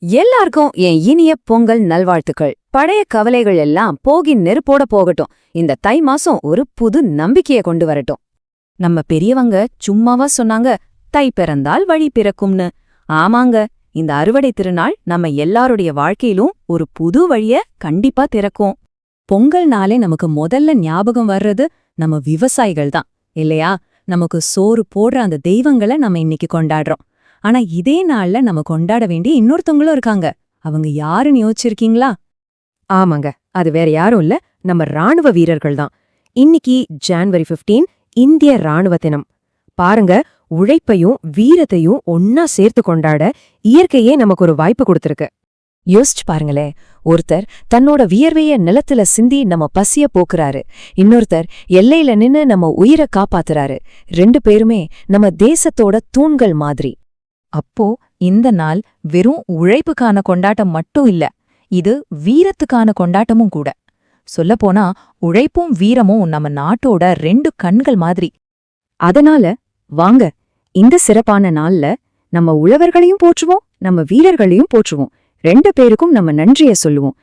எல்லாருக்கும் என் இனிய பொங்கல் நல்வாழ்த்துக்கள். பழைய கவலைகள் எல்லாம் போகி நெருப்போட போகட்டும். இந்த தை மாசம் ஒரு புது நம்பிக்கைய கொண்டு வரட்டும். நம்ம பெரியவங்க சும்மாவா சொன்னாங்க, தை பிறந்தால் வழி பிறக்கும்னு. ஆமாங்க, இந்த அறுவடை திருநாள் நம்ம எல்லாருடைய வாழ்க்கையிலும் ஒரு புது வழிய கண்டிப்பா திறக்கும். பொங்கல்னாலே நமக்கு முதல்ல ஞாபகம் வர்றது நம்ம விவசாயிகள் தான் இல்லையா? நமக்கு சோறு போடுற அந்த தெய்வங்களை நம்ம இன்னைக்கு கொண்டாடுறோம். ஆனா இதே நாள்ல நம்ம கொண்டாட வேண்டிய இன்னொருத்தவங்களும் இருக்காங்க. அவங்க யாருன்னு யோசிச்சிருக்கீங்களா? ஆமாங்க, அது வேற யாரும் இல்ல, நம்ம ராணுவ வீரர்கள் தான். இன்னைக்கு ஜனவரி 15 இந்திய ராணுவ தினம். பாருங்க, உழைப்பையும் வீரத்தையும் ஒன்னா சேர்த்து கொண்டாட இயற்கையே நமக்கு ஒரு வாய்ப்பு கொடுத்திருக்கு. யோசிச்சு பாருங்களே, ஒருத்தர் தன்னோட வியர்வைய நிலத்துல சிந்தி நம்ம பசிய போக்குறாரு, இன்னொருத்தர் எல்லையில நின்னு நம்ம உயிரை காப்பாத்துறாரு. ரெண்டு பேருமே நம்ம தேசத்தோட தூண்கள் மாதிரி. அப்போ இந்த நாள் வெறும் உழைப்புக்கான கொண்டாட்டம் மட்டும் இல்ல, இது வீரத்துக்கான கொண்டாட்டமும் கூட. சொல்லப்போனா உழைப்பும் வீரமும் நம்ம நாட்டோட ரெண்டு கண்கள் மாதிரி. அதனால வாங்க, இந்த சிறப்பான நாள்ல நம்ம உழவர்களையும் போற்றுவோம், நம்ம வீரர்களையும் போற்றுவோம். ரெண்டு பேருக்கும் நம்ம நன்றிய சொல்லுவோம்.